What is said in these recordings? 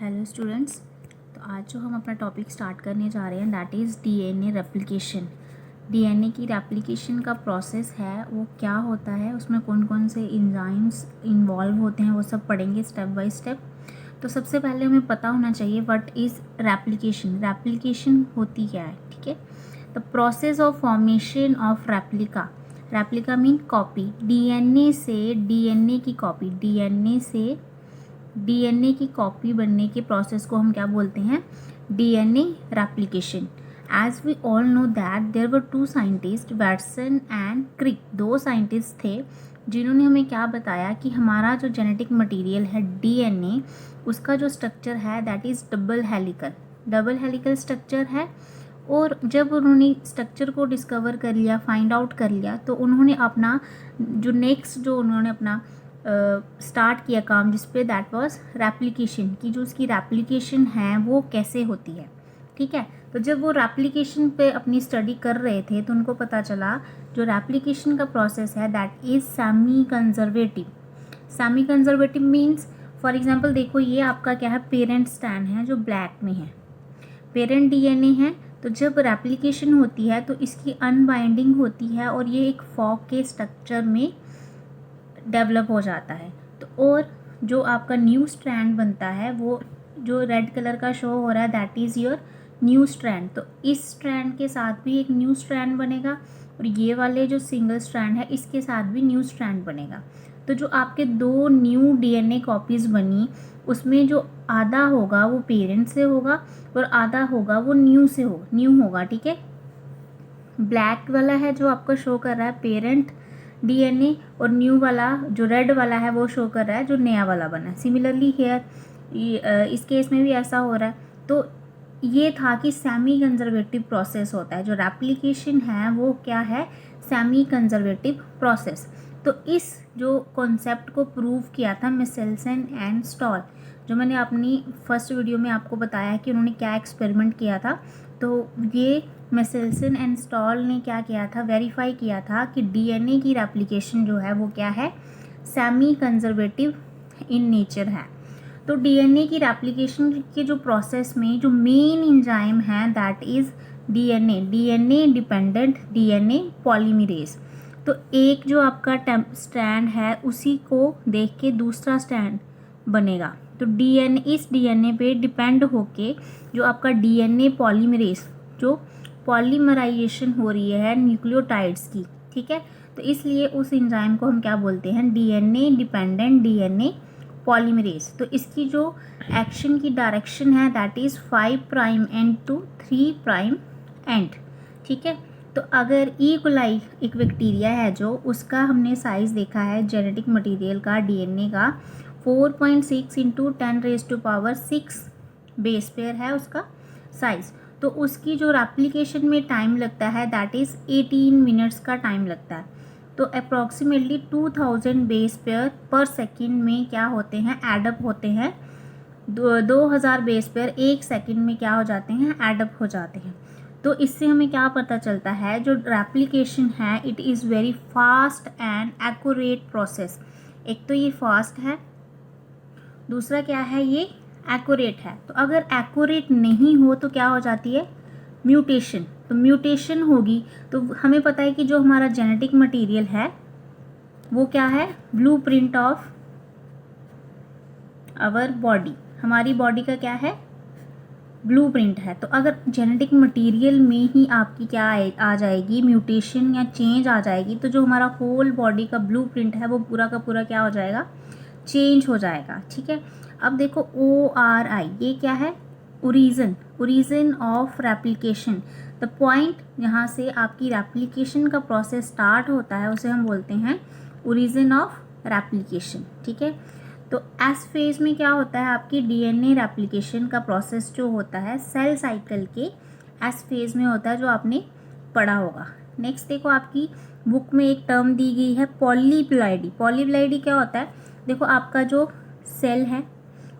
Hello students. तो आज जो हम अपना टॉपिक स्टार्ट करने जा रहे हैं that is DNA replication. DNA की रेप्लिकेशन का प्रोसेस है वो क्या होता है, उसमें कौन कौन से एंजाइम्स इन्वॉल्व होते हैं वो सब पढ़ेंगे स्टेप बाय स्टेप। तो सबसे पहले हमें पता होना चाहिए व्हाट इज़ रेप्लिकेशन। रेप्लिकेशन होती क्या है, ठीक है। The process of formation of replica. Replica mean copy. DNA से डीएनए की कॉपी, डीएनए से डीएनए की कॉपी बनने के प्रोसेस को हम क्या बोलते हैं, DNA replication. As we all know that there were two scientist, Watson and Crick. दो साइंटिस्ट थे जिन्होंने हमें क्या बताया कि हमारा जो जेनेटिक मटेरियल है डीएनए, उसका जो स्ट्रक्चर है that is double helical structure है। और जब उन्होंने स्ट्रक्चर को डिस्कवर कर लिया, फाइंड आउट कर लिया, तो उन्होंने अपना जो उन्होंने अपना स्टार्ट किया काम जिस पे दैट वाज रेप्लिकेशन, की जो उसकी रेप्लिकेशन है वो कैसे होती है, ठीक है। तो जब वो रेप्लिकेशन पे अपनी स्टडी कर रहे थे तो उनको पता चला जो रेप्लिकेशन का प्रोसेस है that is semi conservative. Semi conservative means for example देखो, ये आपका क्या है, पेरेंट स्ट्रैंड है जो ब्लैक में है, पेरेंट डीएनए है। तो जब रेप्लिकेशन होती है तो इसकी अनबाइंडिंग होती है और ये एक फॉक के स्ट्रक्चर में डेवलप हो जाता है। तो और जो आपका न्यू स्ट्रैंड बनता है वो जो रेड कलर का शो हो रहा है that is your new strand. तो इस स्ट्रैंड के साथ भी एक न्यू स्ट्रैंड बनेगा और ये वाले जो सिंगल स्ट्रैंड है इसके साथ भी न्यू स्ट्रैंड बनेगा। तो जो आपके दो न्यू डीएनए कॉपीज़ बनी उसमें जो आधा होगा वो पेरेंट से होगा और आधा होगा वो न्यू होगा, ठीक है। ब्लैक वाला है जो आपको शो कर रहा है पेरेंट डीएनए, और न्यू वाला जो रेड वाला है वो शो कर रहा है जो नया वाला बना है। सिमिलरली हेयर इस केस में भी ऐसा हो रहा है। तो ये था कि सेमी कंजर्वेटिव प्रोसेस होता है, जो रेप्लिकेशन है वो क्या है, सेमी कंजर्वेटिव प्रोसेस। तो इस जो कॉन्सेप्ट को प्रूव किया था मिसेल्सन एंड स्टॉल, जो मैंने अपनी फर्स्ट वीडियो में आपको बताया कि उन्होंने क्या एक्सपेरिमेंट किया था। तो ये मिसेल्सन एंड स्टॉल ने क्या किया था, वेरीफाई किया था कि डीएनए की रेप्लिकेशन जो है वो क्या है, सेमी कंजर्वेटिव इन नेचर है। तो डीएनए की रेप्लिकेशन के जो प्रोसेस में जो मेन एंजाइम है that is DNA dependent DNA polymerase. तो एक जो आपका स्ट्रैंड है उसी को देख के दूसरा स्ट्रैंड बनेगा। तो इस डीएनए पे डिपेंड होके जो आपका डीएनए पॉलीमरेज, जो पॉलीमराइजेशन हो रही है न्यूक्लियोटाइड्स की, ठीक है। तो इसलिए उस एंजाइम को हम क्या बोलते हैं, डीएनए डिपेंडेंट डीएनए पॉलीमरेज। तो इसकी जो एक्शन की डायरेक्शन है that is 5 prime end to 3 prime end, ठीक है। तो अगर ई कोलाई एक बैक्टीरिया है जो उसका हमने साइज़ देखा है जेनेटिक मटेरियल का डीएनए का 4.6 इंटू 10⁻⁶ बेस पेयर है उसका साइज़। तो उसकी जो रेप्लिकेशन में टाइम लगता है दैट इज़ 18 मिनट्स का टाइम लगता है। तो अप्रॉक्सीमेटली 2000 बेस पेयर पर सेकेंड में क्या होते हैं, एडअप होते हैं। 2000 बेस पेयर एक सेकेंड में क्या हो जाते हैं, एडअप हो जाते हैं। तो इससे हमें क्या पता चलता है, जो रेप्लिकेशन है it is very fast and accurate process. एक तो ये फास्ट है, दूसरा क्या है, ये एक्यूरेट है। तो अगर एक्यूरेट नहीं हो तो क्या हो जाती है, म्यूटेशन। तो म्यूटेशन होगी तो हमें पता है कि जो हमारा जेनेटिक मटेरियल है वो क्या है, ब्लूप्रिंट ऑफ आवर बॉडी, हमारी बॉडी का क्या है, ब्लूप्रिंट है। तो अगर जेनेटिक मटेरियल में ही आपकी क्या आ जाएगी, म्यूटेशन या चेंज आ जाएगी, तो जो हमारा होल बॉडी का ब्लूप्रिंट है वो पूरा का पूरा क्या हो जाएगा, चेंज हो जाएगा, ठीक है। अब देखो ORI ये क्या है, origin of replication. The point जहाँ से आपकी रेप्लिकेशन का प्रोसेस स्टार्ट होता है उसे हम बोलते हैं ओरिजिन ऑफ रेप्लिकेशन, ठीक है। तो एस फेज में क्या होता है, आपकी डीएनए रेप्लिकेशन का प्रोसेस जो होता है सेल साइकिल के एस फेज में होता है, जो आपने पढ़ा होगा। नेक्स्ट देखो, आपकी बुक में एक टर्म दी गई है पॉलीप्लॉइडी। पॉलीप्लॉइडी क्या होता है, देखो आपका जो सेल है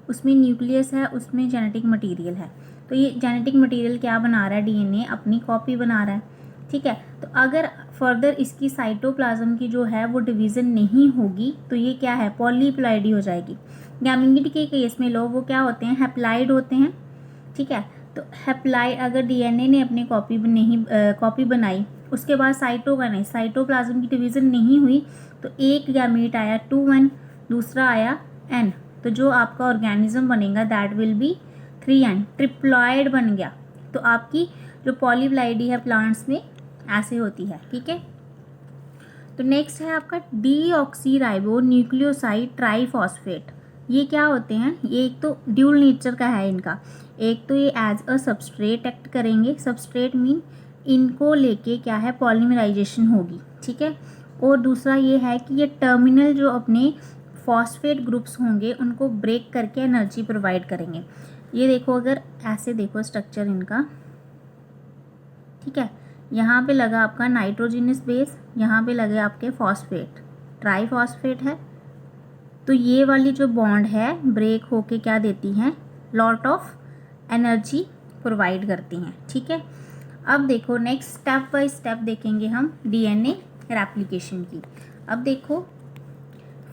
उसमें न्यूक्लियस है, उसमें जेनेटिक मटेरियल है। तो ये जेनेटिक मटेरियल क्या बना रहा है, डीएनए अपनी कॉपी बना रहा है, ठीक है। तो अगर फर्दर इसकी साइटोप्लाज्म की जो है वो डिवीज़न नहीं होगी तो ये क्या है, पॉलीप्लॉइडी हो जाएगी। गैमीट के केस में लोग वो क्या होते हैं, हैप्लाइड होते हैं, ठीक है। तो हैप्लाइड अगर डीएनए ने अपनी कॉपी बनाई, उसके बाद साइटोप्लाज्म की डिवीज़न नहीं हुई, तो एक गैमीट आया 2n, दूसरा आया n, तो जो आपका ऑर्गेनिज्म बनेगा that will be 3n, triploid बन गया। तो आपकी जो पॉलीप्लॉइडी है प्लांट्स में ऐसे होती है, ठीक है। तो नेक्स्ट है आपका डीऑक्सीराइबो न्यूक्लियोसाइड ट्राइफॉस्फेट। ये क्या होते हैं, ये एक तो ड्यूल नेचर का है इनका, एक तो ये एज अ सबस्ट्रेट एक्ट करेंगे, सबस्ट्रेट मीन इनको लेके क्या है, पॉलीमराइजेशन होगी, ठीक है। और दूसरा ये है कि ये टर्मिनल जो अपने फॉस्फेट ग्रुप्स होंगे उनको ब्रेक करके एनर्जी प्रोवाइड करेंगे। ये देखो, अगर ऐसे देखो स्ट्रक्चर इनका, ठीक है, यहाँ पे लगा आपका नाइट्रोजिनस बेस, यहाँ पे लगे आपके फॉस्फेट, ट्राइफॉस्फेट है, तो ये वाली जो बॉन्ड है ब्रेक होके क्या देती हैं, लॉट ऑफ एनर्जी प्रोवाइड करती हैं, ठीक है। अब देखो नेक्स्ट स्टेप बाय स्टेप देखेंगे हम डीएनए रेप्लिकेशन की। अब देखो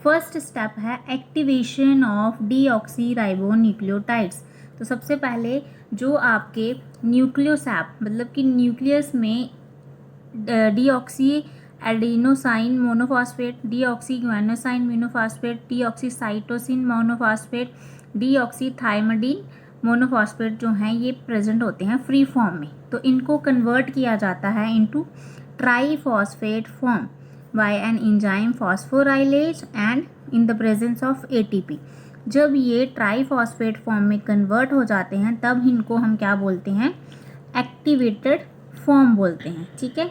फर्स्ट स्टेप है एक्टिवेशन ऑफ डीऑक्सीराइबो न्यूक्लियोटाइड्स। तो सबसे पहले जो आपके न्यूक्लियोसैप मतलब कि न्यूक्लियस में deoxy adenosine monophosphate, deoxyguanosine monophosphate, deoxycytosine monophosphate, deoxythymidine monophosphate जो हैं ये प्रेजेंट होते हैं फ्री फॉर्म में। तो इनको कन्वर्ट किया जाता है into triphosphate form by an enzyme phosphorylase and in the presence of ATP. जब ये ट्राइफॉस्फेट फॉर्म में कन्वर्ट हो जाते हैं तब इनको हम क्या बोलते हैं, एक्टिवेटेड फॉर्म बोलते हैं, ठीक है।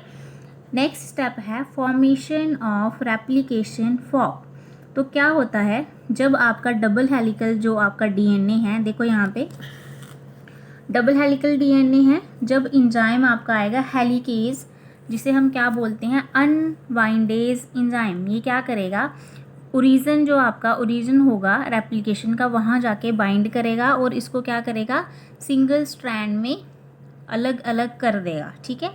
नेक्स्ट स्टेप है फॉर्मेशन ऑफ रेप्लिकेशन फॉर्क। तो क्या होता है, जब आपका डबल हेलिकल जो आपका डीएनए है, देखो यहाँ पे डबल हेलिकल डीएनए है, जब एंजाइम आपका आएगा हेलिकेज, जिसे हम क्या बोलते हैं, अनबाइंडेज एंजाइम, ये क्या करेगा, ओरिजिन जो आपका ओरिजिन होगा रेप्लिकेशन का वहाँ जाके बाइंड करेगा और इसको क्या करेगा, सिंगल स्ट्रैंड में अलग अलग कर देगा, ठीक है।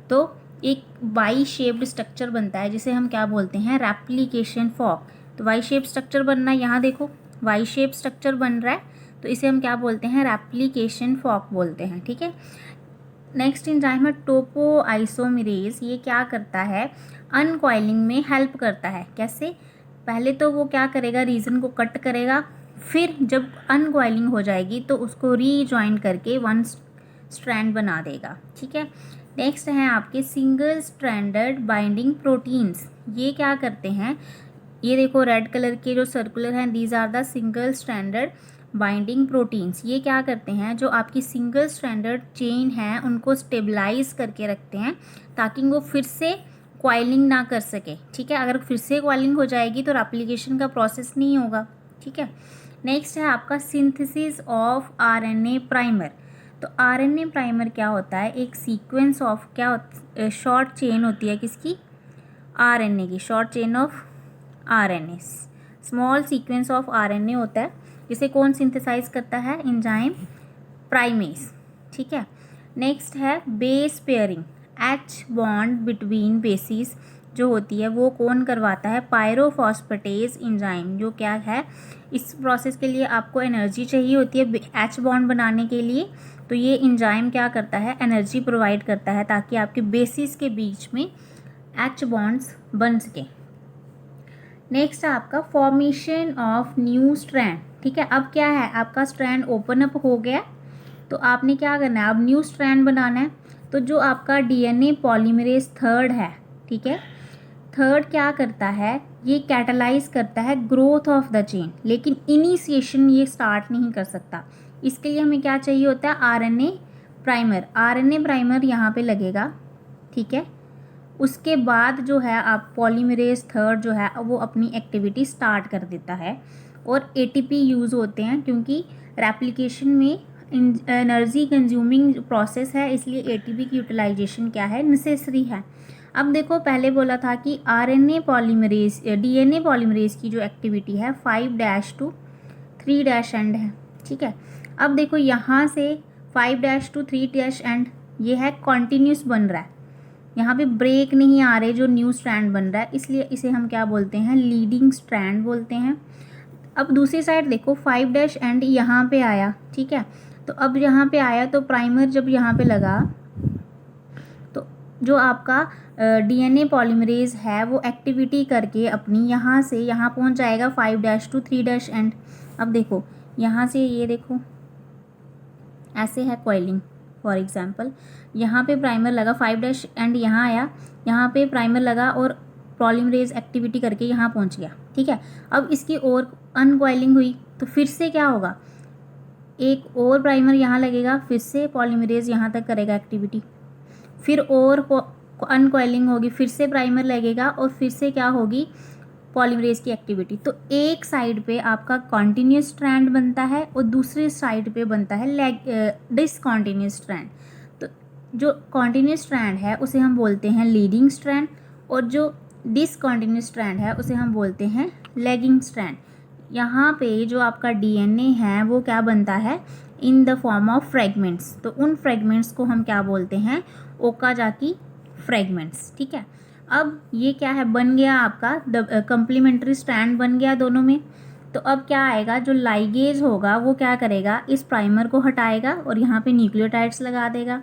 तो एक वाई शेप्ड स्ट्रक्चर बनता है जिसे हम क्या बोलते हैं, रेप्लिकेशन फॉर्क। तो वाई शेप स्ट्रक्चर बनना, यहाँ देखो वाई शेप स्ट्रक्चर बन रहा है, तो इसे हम क्या बोलते हैं, रेप्लिकेशन फॉर्क बोलते हैं, ठीक है। नेक्स्ट एंजाइम है टोपोआइसोमेरेज। ये क्या करता है, अनकॉइलिंग में हेल्प करता है। कैसे, पहले तो वो क्या करेगा, रीजन को कट करेगा, फिर जब अनकॉइलिंग हो जाएगी तो उसको रीजॉइन करके वन स्ट्रैंड बना देगा, ठीक है। नेक्स्ट है आपके सिंगल स्ट्रैंडेड बाइंडिंग प्रोटीन्स। ये क्या करते हैं, ये देखो रेड कलर के जो सर्कुलर हैं, these are the single stranded binding proteins. ये क्या करते हैं, जो आपकी सिंगल स्ट्रैंडेड चेन है उनको स्टेबलाइज करके रखते हैं ताकि वो फिर से क्वाइलिंग ना कर सके, ठीक है। अगर फिर से क्वाइलिंग हो जाएगी तो रेप्लिकेशन का प्रोसेस नहीं होगा, ठीक है। नेक्स्ट है आपका सिंथेसिस ऑफ आरएनए प्राइमर। तो आरएनए प्राइमर क्या होता है, एक सीक्वेंस ऑफ क्या शॉर्ट चेन होती है किसकी, आरएनए की, short chain of RNA, small sequence of RNA होता है, जिसे कौन सिंथेसाइज करता है, एंजाइम प्राइमेस, ठीक है। नेक्स्ट है base pairing, H bond between basis जो होती है वो कौन करवाता है, पायरोफॉस्फेटेज एंजाइम। जो क्या है, इस प्रोसेस के लिए आपको एनर्जी चाहिए होती है एच बॉन्ड बनाने के लिए, तो ये एंजाइम क्या करता है, एनर्जी प्रोवाइड करता है ताकि आपके बेसिस के बीच में एच बॉन्ड्स बन सके। नेक्स्ट है आपका फॉर्मेशन ऑफ न्यू स्ट्रैंड, ठीक है। अब क्या है, आपका स्ट्रैंड ओपन अप हो गया, तो आपने क्या करना है, अब न्यू स्ट्रैंड बनाना है। तो जो आपका डीएनए पॉलीमरेज थर्ड है, ठीक है, थर्ड क्या करता है, ये कैटलाइज करता है ग्रोथ ऑफ द चेन, लेकिन इनिशिएशन ये स्टार्ट नहीं कर सकता। इसके लिए हमें क्या चाहिए होता है, आरएनए प्राइमर। आरएनए प्राइमर यहाँ पे लगेगा, ठीक है। उसके बाद जो है आप पॉलीमरेज थर्ड जो है वो अपनी एक्टिविटी स्टार्ट कर देता है और एटीपी यूज़ होते हैं, क्योंकि रेप्लिकेशन में एनर्जी कंज्यूमिंग प्रोसेस है, इसलिए एटीपी की यूटिलाइजेशन क्या है, नेसेसरी है। अब देखो पहले बोला था कि आरएनए पॉलीमरेज डीएनए पॉलीमरेज की जो एक्टिविटी है 5' to 3' एंड है, ठीक है। अब देखो यहाँ से 5' to 3' एंड ये है कॉन्टीन्यूस बन रहा है, यहाँ पे ब्रेक नहीं आ रहे जो न्यू स्ट्रैंड बन रहा है, इसलिए इसे हम क्या बोलते हैं, लीडिंग स्ट्रैंड बोलते हैं। अब दूसरी साइड देखो 5' एंड यहाँ पे आया, ठीक है। तो अब यहाँ पे आया तो प्राइमर जब यहाँ पे लगा तो जो आपका डीएनए पॉलीमरेज है वो एक्टिविटी करके अपनी यहाँ से यहाँ पहुँच जाएगा 5' to 3' एंड। अब देखो यहाँ से ये देखो ऐसे है कॉइलिंग, फॉर एग्जांपल यहाँ पे प्राइमर लगा 5' एंड यहाँ आया, यहाँ पे प्राइमर लगा और पॉलीमरेज एक्टिविटी करके यहाँ पहुँच गया, ठीक है। अब इसकी और अनकॉइलिंग हुई तो फिर से क्या होगा, एक और प्राइमर यहाँ लगेगा, फिर से पॉलीमरेज यहाँ तक करेगा एक्टिविटी, फिर और अनकॉइलिंग होगी, फिर से प्राइमर लगेगा और फिर से क्या होगी, पॉलीमरेज की एक्टिविटी। तो एक साइड पे आपका कॉन्टिन्यूस स्ट्रैंड बनता है और दूसरी साइड पे बनता है डिसकॉन्टिन्यूस स्ट्रैंड। तो जो कॉन्टिन्यूस स्ट्रैंड है उसे हम बोलते हैं लीडिंग स्ट्रैंड और जो डिसकॉन्टिन्यूस स्ट्रैंड है उसे हम बोलते हैं लैगिंग स्ट्रैंड। यहाँ पे जो आपका डीएनए है वो क्या बनता है, in the form of fragments. तो उन फ्रेगमेंट्स को हम क्या बोलते हैं, ओकाजाकी फ्रेगमेंट्स, ठीक है। अब ये क्या है, बन गया आपका कंप्लीमेंट्री स्ट्रैंड बन गया दोनों में। तो अब क्या आएगा, जो लाइगेज होगा वो क्या करेगा, इस प्राइमर को हटाएगा और यहाँ पे न्यूक्लियोटाइड्स लगा देगा।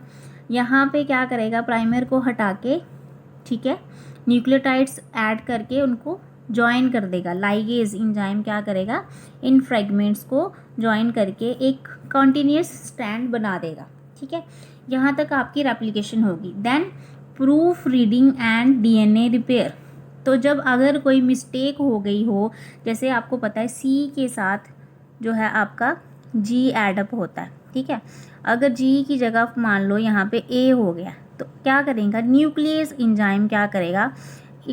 यहाँ पे क्या करेगा, प्राइमर को हटा के, ठीक है, न्यूक्लियोटाइड्स ऐड करके उनको ज्वाइन कर देगा। लाइगेज एंजाइम क्या करेगा, इन फ्रेगमेंट्स को ज्वाइन करके एक कंटिन्यूस स्ट्रैंड बना देगा, ठीक है। यहाँ तक आपकी रेप्लिकेशन होगी। Then proof reading and DNA repair. तो जब अगर कोई मिस्टेक हो गई हो, जैसे आपको पता है सी के साथ जो है आपका जी एडअप होता है, ठीक है। अगर जी की जगह मान लो यहाँ पे ए हो गया तो क्या करेगा, न्यूक्लियस एंजाइम क्या करेगा,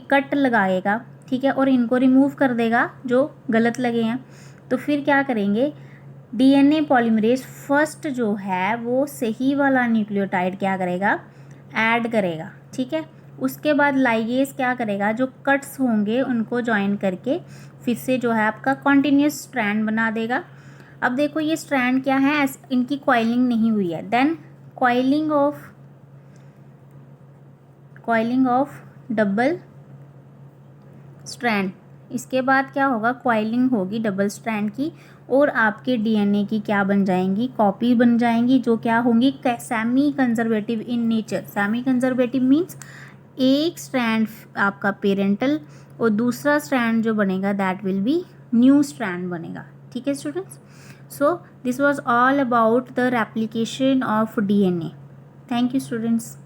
कट लगाएगा, ठीक है, और इनको रिमूव कर देगा जो गलत लगे हैं। तो फिर क्या करेंगे, डीएनए पॉलीमरेज फर्स्ट जो है वो सही वाला न्यूक्लियोटाइड क्या करेगा, ऐड करेगा, ठीक है। उसके बाद लाइगेज क्या करेगा, जो कट्स होंगे उनको ज्वाइन करके फिर से जो है आपका कॉन्टिन्यूस स्ट्रैंड बना देगा। अब देखो ये स्ट्रैंड क्या है, इनकी कॉइलिंग नहीं हुई है। Then coiling of double strand. इसके बाद क्या होगा, कॉइलिंग होगी डबल स्ट्रैंड की और आपके डीएनए की क्या बन जाएंगी, कॉपी बन जाएंगी, जो क्या होंगी, semi conservative in nature. Semi conservative means एक स्ट्रैंड आपका पेरेंटल और दूसरा स्ट्रैंड जो बनेगा that will be new strand बनेगा, ठीक है students. So this was all about the replication of DNA. Thank you students.